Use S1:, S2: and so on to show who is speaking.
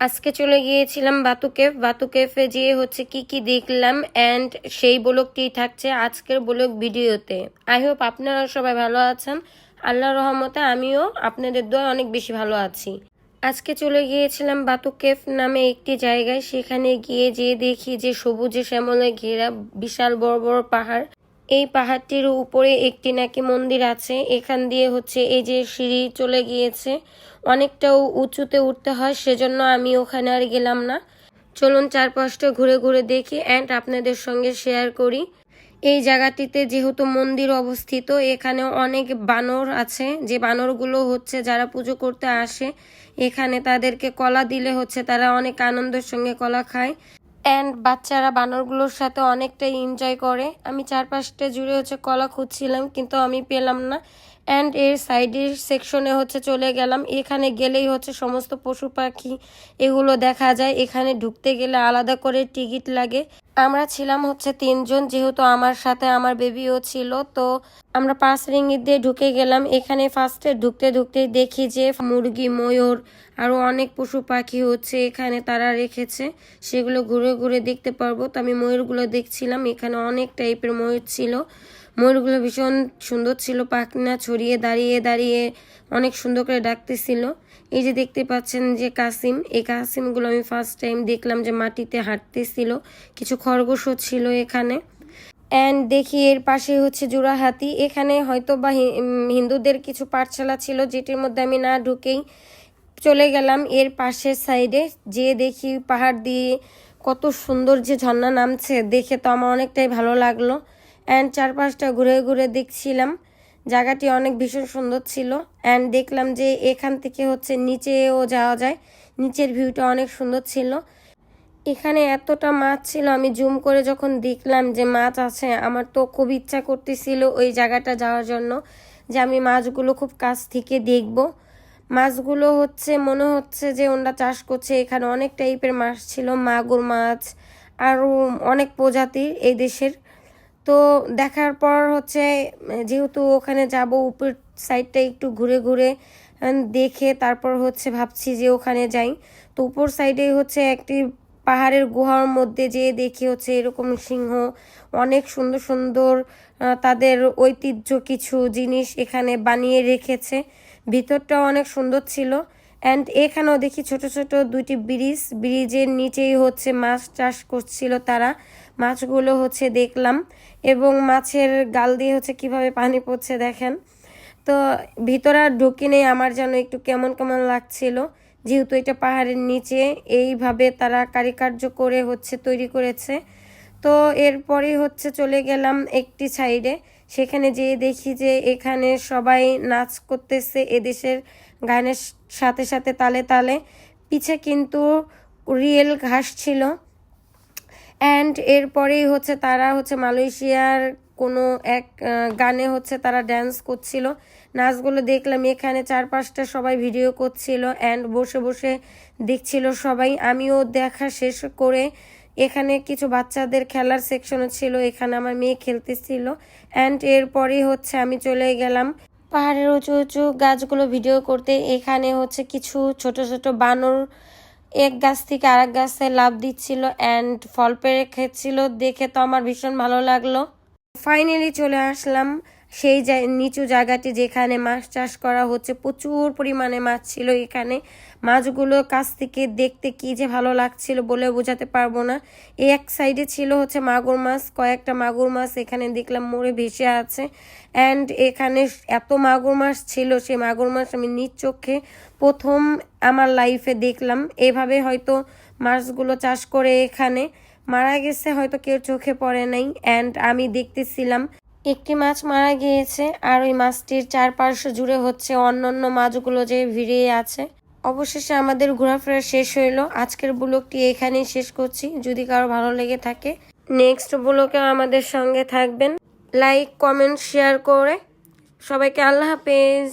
S1: আজকে চলে গিয়েছিলাম বাতু কেফে যেয়ে হচ্ছে কি দেখলাম অ্যান্ড সেই ব্লগটি থাকছে আজকের ব্লগ ভিডিওতে। আই হোপ আপনারা সবাই ভালো আছেন। আল্লাহর রহমতে আমিও আপনাদের দোয়ায় অনেক বেশি ভালো আছি। আজকে চলে গিয়েছিলাম বাতু কেফ নামে একটি জায়গায়। সেখানে গিয়ে যে দেখি যে সবুজে শ্যামলে ঘেরা বিশাল বড় বড় পাহাড়। এই পাহাড়টির উপরে একটি নাকি মন্দির আছে। এখান দিয়ে হচ্ছে এই যে সিঁড়ি চলে গিয়েছে, অনেকটাও উঁচুতে উঠতে হয়, সেজন্য আমি ওখানে আর গেলাম না। চলুন চারপাশটা ঘুরে ঘুরে দেখি অ্যান্ড আপনাদের সঙ্গে শেয়ার করি। এই জায়গাটিতে যেহেতু মন্দির অবস্থিত, এখানে অনেক বানর আছে, যে বানরগুলো হচ্ছে যারা পুজো করতে আসে এখানে তাদেরকে কলা দিলে হচ্ছে তারা অনেক আনন্দের সঙ্গে কলা খায় অ্যান্ড বাচ্চারা বানরগুলোর সাথে অনেকটাই এনজয় করে। আমি চারপাশটা জুড়ে হচ্ছে কলা খুঁজছিলাম কিন্তু আমি পেলাম না অ্যান্ড এর সাইডের সেকশনে হচ্ছে চলে গেলাম। এখানে গেলেই হচ্ছে সমস্ত পশু পাখি এগুলো দেখা যায়। এখানে ঢুকতে গেলে আলাদা করে টিকিট লাগে। আমরা ছিলাম হচ্ছে 3 জন, যেহেতু আমার সাথে আমার বেবিও ছিল, তো আমরা 5 রিঙ্গিত দিয়ে ঢুকে গেলাম। এখানে ফার্স্টে ঢুকতে ঢুকতে দেখি যে মুরগি, ময়ূর আরও অনেক পশু পাখি হচ্ছে এখানে তারা রেখেছে, সেগুলো ঘুরে ঘুরে দেখতে পারবো। তো আমি ময়ূরগুলো দেখছিলাম, এখানে অনেক টাইপের ময়ূর ছিল। ময়ূরগুলো ভীষণ সুন্দর ছিল, পাখনা ছড়িয়ে দাঁড়িয়ে দাঁড়িয়ে অনেক সুন্দর করে ডাকতেছিল। এই যে দেখতে পাচ্ছেন যে কাসিম, এই কাসিমগুলো আমি ফার্স্ট টাইম দেখলাম যে মাটিতে হাঁটতেছিল। কিছু খরগোশও ছিল এখানে অ্যান্ড দেখি এর পাশে হচ্ছে জোড়া হাতি। এখানে হয়তো বা হিন্দুদের কিছু পাঠশালা ছিল, যেটির মধ্যে আমি না ঢুকেই চলে গেলাম এর পাশের সাইডে। যে দেখি পাহাড় দিয়ে কত সুন্দর যে ঝর্ণা নামছে, দেখে তো আমার অনেকটাই ভালো লাগলো অ্যান্ড চারপাশটা ঘুরে ঘুরে দেখছিলাম। জায়গাটি অনেক ভীষণ সুন্দর ছিল অ্যান্ড দেখলাম যে এখান থেকে হচ্ছে নিচেও যাওয়া যায়। নিচের ভিউটা অনেক সুন্দর ছিল। এখানে এতটা মাছ ছিল, আমি জুম করে যখন দেখলাম যে মাছ আছে, আমার তো খুব ইচ্ছা করতেছিল ওই জায়গাটা যাওয়ার জন্য, যে আমি মাছগুলো খুব কাছ থেকে দেখব। মাছগুলো হচ্ছে মনে হচ্ছে যে ওরা চাষ করছে। এখানে অনেক টাইপের মাছ ছিল, মাগুর মাছ আরও অনেক প্রজাতির এই দেশের। তো দেখার পর হচ্ছে যেহেতু ওখানে যাব, উপর সাইডটা একটু ঘুরে ঘুরে দেখে তারপর হচ্ছে ভাবছি যে ওখানে যাই। তো উপর সাইডে হচ্ছে একটি পাহাড়ের গুহার মধ্যে যেয়ে দেখি হচ্ছে এরকম সিংহ, অনেক সুন্দর সুন্দর তাদের ঐতিহ্য কিছু জিনিস এখানে বানিয়ে রেখেছে। ভিতরটাও অনেক সুন্দর ছিল অ্যান্ড এখানেও দেখি ছোট ছোট 2টি ব্রিজের নিচেই হচ্ছে মাছ চাষ করছিল তারা। মাছগুলো হচ্ছে দেখলাম এবং মাছের গাল দিয়ে হচ্ছে কিভাবে পানি পড়ছে দেখেন। তো ভিতরে আর ঢুকি নেই, আমার যেন একটু কেমন কেমন লাগছিল, যেহেতু এটা পাহাড়ের নিচে এইভাবে তারা কারিকার্য করে হচ্ছে তৈরি করেছে। তো এরপরেই হচ্ছে চলে গেলাম একটি সাইডে। সেখানে যেয়ে দেখি যে এখানে সবাই নাচ করতেছে এদেশের গানের সাথে সাথে তালে তালে। পিছে কিন্তু রিয়েল ঘাস ছিল অ্যান্ড এরপরেই হচ্ছে তারা হচ্ছে মালয়েশিয়ার কোনো এক গানে হচ্ছে তারা ড্যান্স করছিল। নাচগুলো দেখলাম, এখানে 4-5টা সবাই ভিডিও করছিল অ্যান্ড বসে বসে দেখছিল সবাই। আমিও দেখা শেষ করে এখানে কিছু বাচ্চাদের খেলার সেকশনও ছিল, এখানে আমার মেয়ে খেলতেছিল অ্যান্ড এরপরেই হচ্ছে আমি চলে গেলাম পাহাড়ের উঁচু উঁচু গাছগুলো ভিডিও করতে। এখানে হচ্ছে কিছু ছোট ছোট বানর এক গাছ থেকে আরেক গাছে লাফ দিচ্ছিল অ্যান্ড ফল পেড়ে খেচ্ছিল, দেখে তো আমার ভীষণ ভালো লাগলো। ফাইনালি চলে আসলাম সেই নিচু জায়গাটি যেখানে মাছ চাষ করা হচ্ছে। প্রচুর পরিমাণে মাছ ছিল এখানে। মাছগুলো কাছ থেকে দেখতে কি যে ভালো লাগছিল বলে বোঝাতে পারবো না। এই এক সাইডে ছিল হচ্ছে মাগুর মাছ, কয়েকটা মাগুর মাছ এখানে দেখলাম মরে ভেসে আছে অ্যান্ড এখানে এত মাগুর মাছ ছিল, সেই মাগুর মাছ আমি নিজ চোখে প্রথম আমার লাইফে দেখলাম। এভাবে হয়তো মাছগুলো চাষ করে এখানে মারা গেছে, হয়তো কেউ চোখে পড়ে নাই অ্যান্ড আমি দেখতেছিলাম একটি মাছ মারা গিয়েছে আর ওই মাছটির চারপাশে জুড়ে হচ্ছে অন্যান্য মাছগুলো যে ভিড়ে আছে। অবশেষে আমাদের ঘোরাফেরা শেষ হইলো। আজকের ব্লগটি এখানেই শেষ করছি। যদি কারো ভালো লেগে থাকে নেক্সট ব্লগে আমাদের সঙ্গে থাকবেন। লাইক, কমেন্ট, শেয়ার করে সবাইকে আল্লাহ হাফেজ।